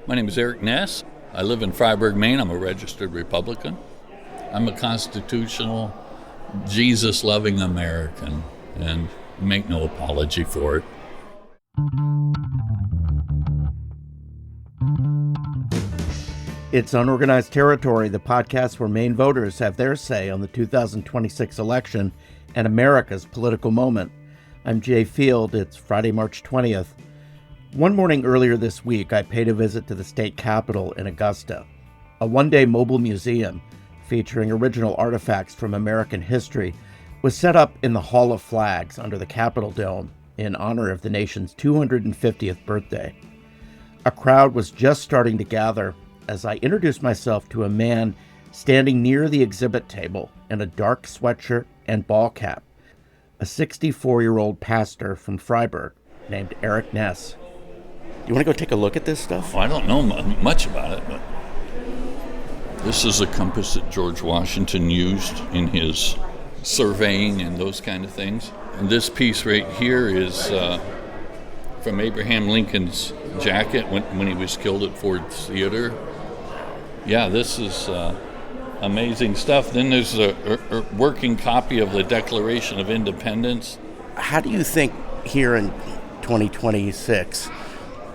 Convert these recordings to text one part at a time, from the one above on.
My name is Eric Ness. I live in Fryeberg, Maine. I'm a registered Republican. I'm a constitutional, Jesus-loving American, and make no apology for it. It's Unorganized Territory, the podcast where Maine voters have their say on the 2026 election and America's political moment. I'm Jay Field. It's Friday, March 20th. One morning earlier this week, I paid a visit to the state capitol in Augusta. A one-day mobile museum featuring original artifacts from American history was set up in the Hall of Flags under the Capitol Dome in honor of the nation's 250th birthday. A crowd was just starting to gather as I introduced myself to a man standing near the exhibit table in a dark sweatshirt and ball cap, a 64-year-old pastor from Fryeberg named Eric Ness. Do you want to go take a look at this stuff? Well, I don't know much about it, but this is a compass that George Washington used in his surveying and those kind of things. And this piece right here is from Abraham Lincoln's jacket when he was killed at Ford Theater. Yeah, this is amazing stuff. Then there's a working copy of the Declaration of Independence. How do you think here in 2026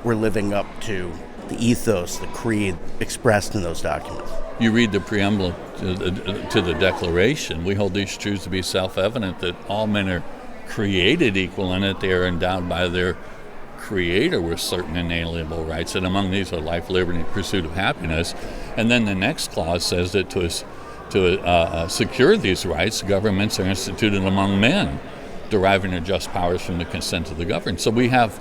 we're living up to the ethos, the creed expressed in those documents? You read the preamble to the Declaration. We hold these truths to be self-evident, that all men are created equal in it. They are endowed by their Creator with certain inalienable rights, and among these are life, liberty, and pursuit of happiness. And then the next clause says that to secure these rights, governments are instituted among men, deriving their just powers from the consent of the governed. So we have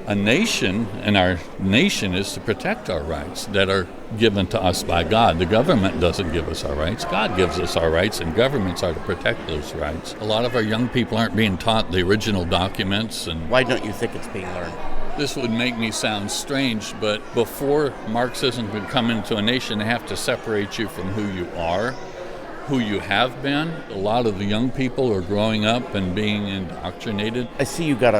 a nation, and our nation is to protect our rights that are given to us by God. The government doesn't give us our rights. God gives us our rights, and governments are to protect those rights. A lot of our young people aren't being taught the original documents. And why don't you think it's being learned? This would make me sound strange, but before Marxism can come into a nation, they have to separate you from who you are, who you have been. A lot of the young people are growing up and being indoctrinated. I see you got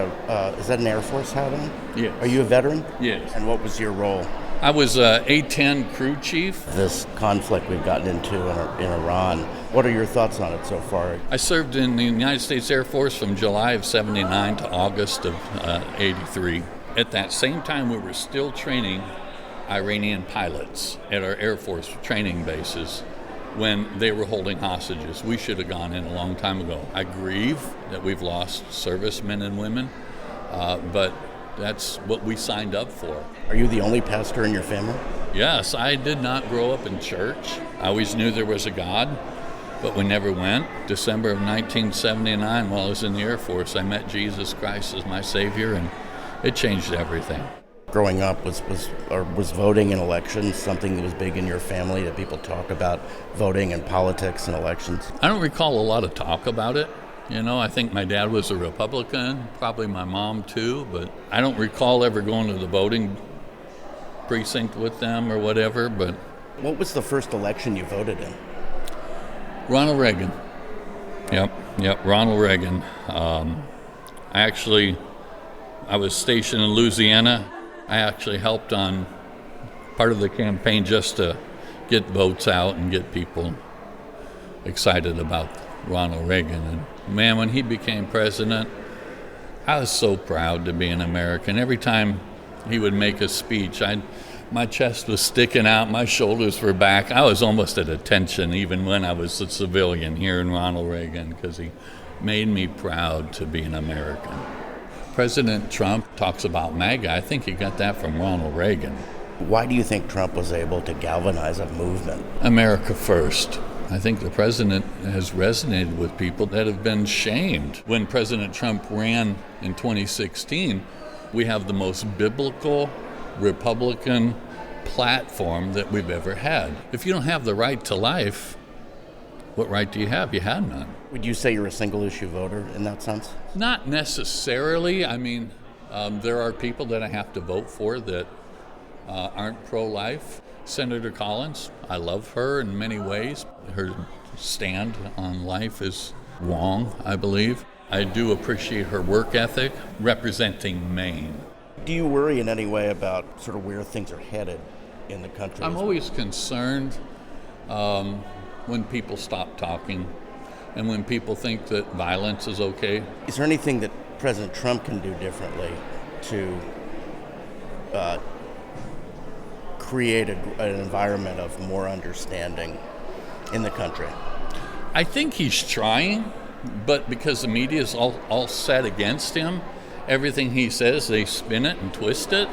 is that an Air Force hat on? Yes. Are you a veteran? Yes. And what was your role? I was a A-10 crew chief. This conflict we've gotten into in Iran, what are your thoughts on it so far? I served in the United States Air Force from July of 79 to August of 83. At that same time, we were still training Iranian pilots at our Air Force training bases when they were holding hostages. We should have gone in a long time ago. I grieve that we've lost servicemen and women, but that's what we signed up for. Are you the only pastor in your family? Yes, I did not grow up in church. I always knew there was a God, but we never went. December of 1979, while I was in the Air Force, I met Jesus Christ as my Savior, and it changed everything. Growing up, was voting in elections something that was big in your family, that people talk about voting and politics and elections? I don't recall a lot of talk about it. You know, I think my dad was a Republican, probably my mom too, but I don't recall ever going to the voting precinct with them or whatever. But what was the first election you voted in? Ronald Reagan. Yep, Ronald Reagan. I was stationed in Louisiana. I actually helped on part of the campaign just to get votes out and get people excited about Ronald Reagan. And man, when he became president, I was so proud to be an American. Every time he would make a speech, my chest was sticking out, my shoulders were back. I was almost at attention even when I was a civilian hearing Ronald Reagan, because he made me proud to be an American. President Trump talks about MAGA. I think he got that from Ronald Reagan. Why do you think Trump was able to galvanize a movement? America first. I think the president has resonated with people that have been shamed. When President Trump ran in 2016, we have the most biblical Republican platform that we've ever had. If you don't have the right to life, what right do you have? You had none. Would you say you're a single-issue voter in that sense? Not necessarily. I mean, there are people that I have to vote for that aren't pro-life. Senator Collins, I love her in many ways. Her stand on life is wrong, I believe. I do appreciate her work ethic representing Maine. Do you worry in any way about sort of where things are headed in the country? I'm always concerned when people stop talking and when people think that violence is okay. Is there anything that President Trump can do differently to create an environment of more understanding in the country? I think he's trying, but because the media is all set against him, everything he says, they spin it and twist it.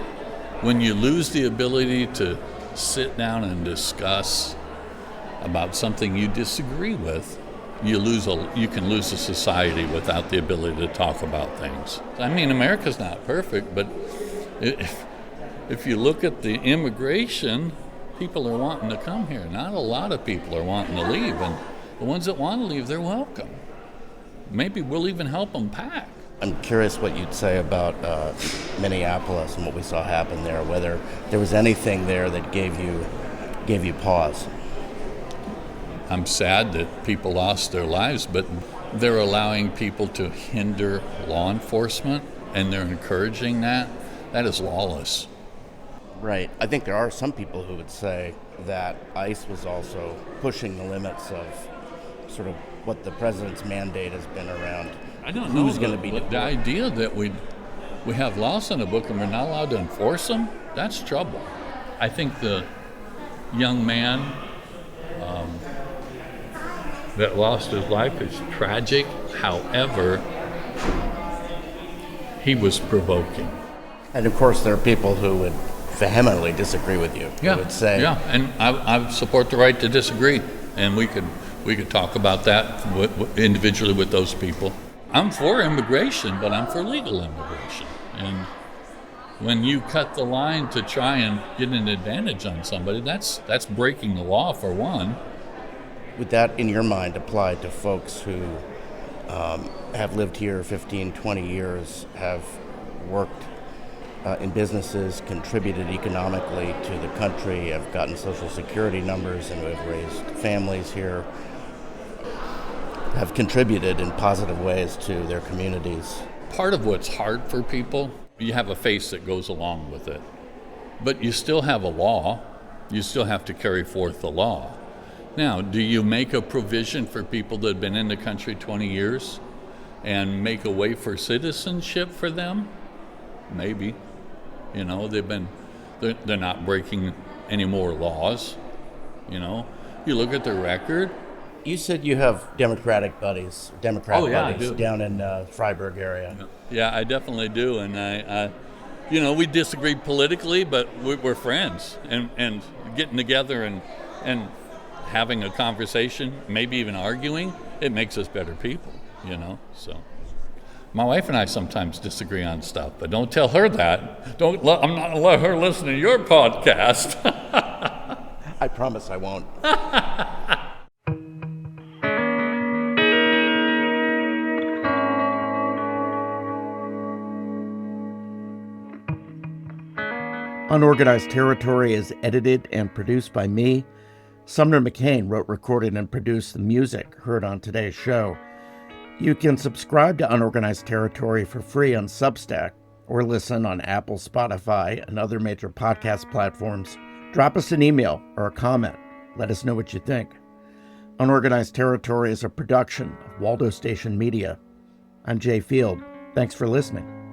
When you lose the ability to sit down and discuss about something you disagree with, you can lose a society without the ability to talk about things. I mean, America's not perfect, but if you look at the immigration, people are wanting to come here. Not a lot of people are wanting to leave, and the ones that want to leave, they're welcome. Maybe we'll even help them pack. I'm curious what you'd say about Minneapolis and what we saw happen there, whether there was anything there that gave you pause. I'm sad that people lost their lives, but they're allowing people to hinder law enforcement, and they're encouraging that. That is lawless. Right. I think there are some people who would say that ICE was also pushing the limits of sort of what the president's mandate has been around. I don't know. Who's going to be the idea that we have laws in the book and we're not allowed to enforce them, that's trouble. I think the young man that lost his life is tragic. However, he was provoking. And of course, there are people who would vehemently disagree with you. Yeah, who would say, yeah, and I support the right to disagree, and we could talk about that individually with those people. I'm for immigration, but I'm for legal immigration. And when you cut the line to try and get an advantage on somebody, that's breaking the law, for one. Would that, in your mind, apply to folks who have lived here 15, 20 years, have worked in businesses, contributed economically to the country, have gotten Social Security numbers, and who have raised families here, have contributed in positive ways to their communities? Part of what's hard for people, you have a face that goes along with it. But you still have a law. You still have to carry forth the law. Now, do you make a provision for people that have been in the country 20 years and make a way for citizenship for them? Maybe. You know, they're not breaking any more laws. You know, you look at their record. You said you have Democratic buddies, buddies I do. down in Fryeberg area. Yeah, I definitely do. And I we disagree politically, but we're friends. And getting together and having a conversation, maybe even arguing, it makes us better people, you know. So my wife and I sometimes disagree on stuff, but don't tell her that. I'm not going to let her listen to your podcast. I promise I won't. Unorganized Territory is edited and produced by me. Sumner McCain wrote, recorded, and produced the music heard on today's show. You can subscribe to Unorganized Territory for free on Substack or listen on Apple, Spotify, and other major podcast platforms. Drop us an email or a comment. Let us know what you think. Unorganized Territory is a production of Waldo Station Media. I'm Jay Field. Thanks for listening.